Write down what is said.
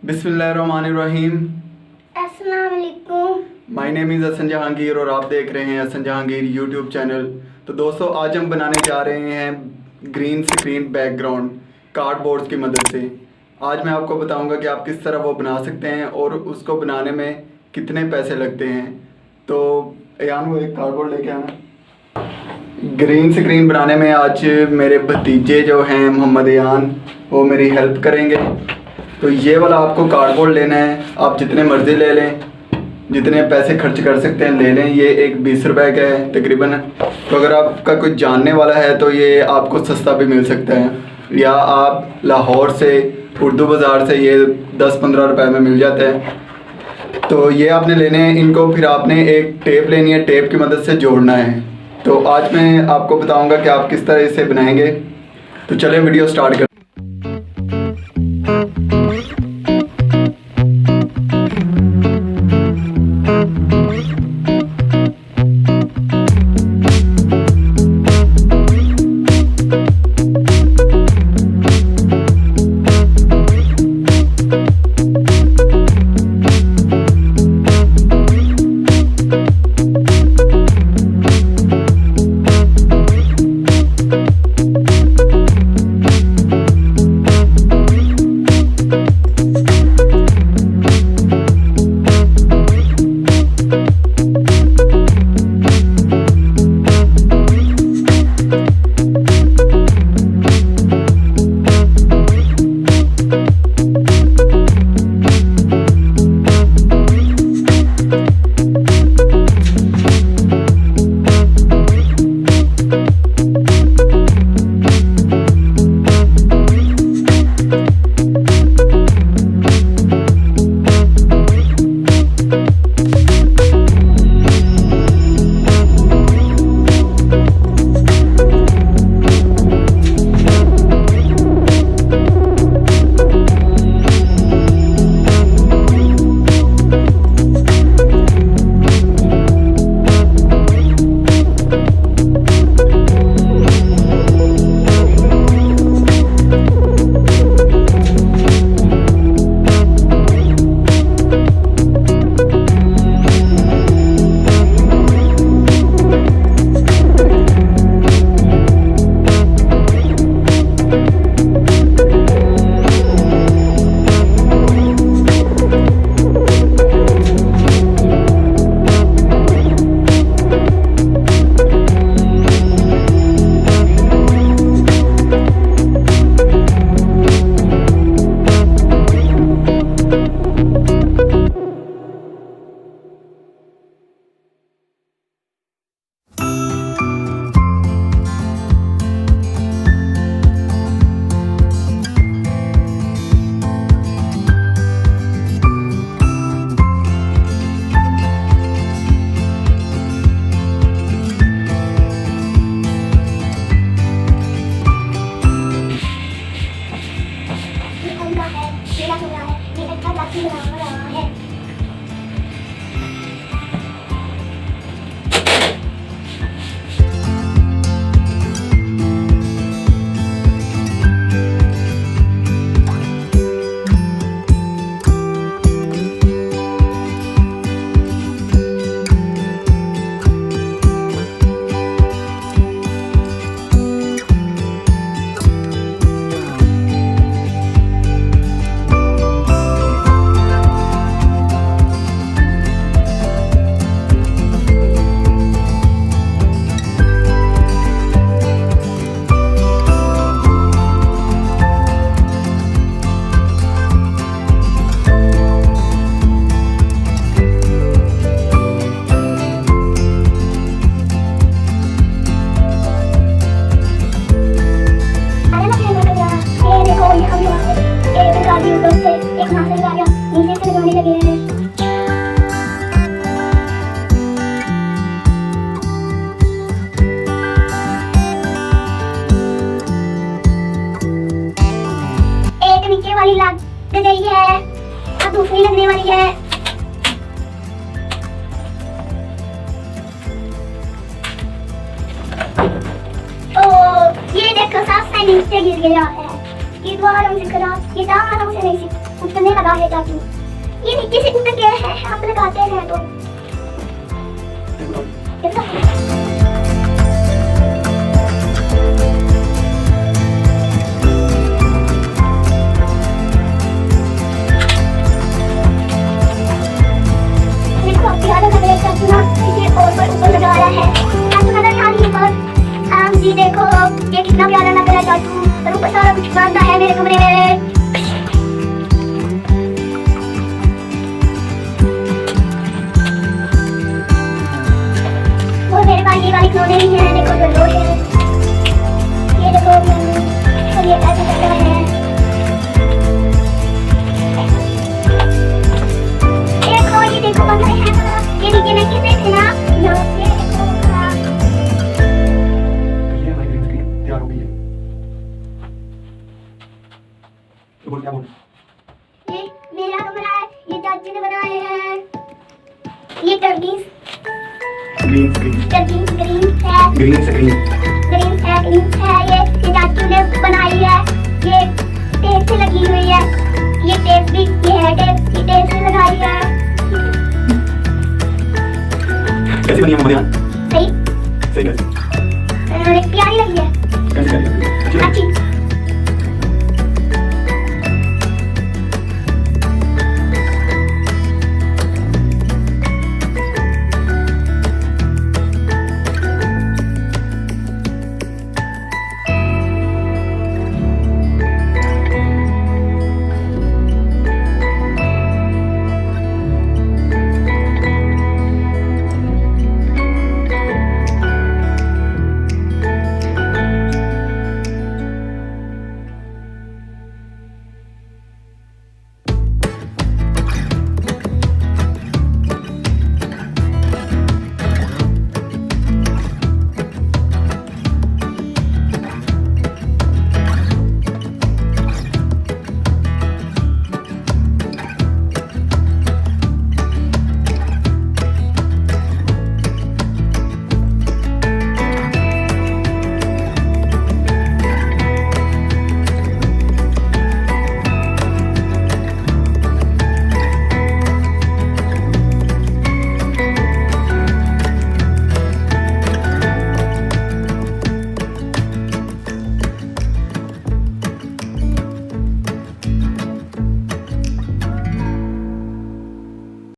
बिस्मिल्लाहिर्रहमानिर्रहीम। अस्सलाम वालेकुम। My name is Hasan Jahangir और आप देख रहे हैं हसन जहांगीर यूट्यूब चैनल। तो दोस्तों, आज हम बनाने जा रहे हैं ग्रीन स्क्रीन बैकग्राउंड कार्डबोर्ड की मदद से। आज मैं आपको बताऊंगा कि आप किस तरह वो बना सकते हैं और उसको बनाने में कितने पैसे लगते हैं। तो अयान, वो एक कार्डबोर्ड लेके आना। ग्रीन स्क्रीन बनाने में आज मेरे भतीजे जो हैं मोहम्मद अयान, वो मेरी हेल्प करेंगे। तो ये वाला आपको कार्डबोर्ड लेना है, आप जितने मर्ज़ी ले लें, जितने पैसे खर्च कर सकते हैं ले लें। ये एक 20 रुपए का है तकरीबन। तो अगर आपका कोई जानने वाला है तो ये आपको सस्ता भी मिल सकता है, या आप लाहौर से उर्दू बाज़ार से ये 10-15 रुपए में मिल जाता है। तो ये आपने लेने हैं इनको, फिर आपने एक टेप लेनी है, टेप की मदद से जोड़ना है। तो आज मैं आपको बताऊँगा कि आप किस तरह इसे बनाएंगे। तो चलें वीडियो स्टार्ट कर। वाली लग गई है, अब दूसरी लगने वाली है। तो ये देखो, साफ से नीचे गिर गया है। ये दोबारा से खराब, ये दाम आराम से नहीं उतरने लगा है चाचू। ये नीचे से उतर गया है, आप लगाते हैं तो देखो अब प्यारा लग रहा है चाचू ना, इसे और पर ऊपर लगा रहा है चाचू। मैंने ध्यान नहीं पर जी देखो ये कितना प्यारा लग रहा है चाचू, और ऊपर सारा कुछ बांधा है मेरे कमरे में। और मेरे पास ये वाली खिलौने भी हैं, देखो जो है ये देखो, और ये ऐसे करता है। देखो ये देखो बंद है, ये नीचे में कितने थे ना, ये देखो ये हमारी ग्रीन स्क्रीन तैयार हो गई है। तो बोल क्या बोल? ये मेरा कमरा है, ये चाची ने बनाए हैं। ये टर्कीज ग्रीन स्क्रीन, ग्रीन है, ग्रीन स्क्रीन, ग्रीन है ये चाचू ने बनाई है। ये टेप से लगी हुई है।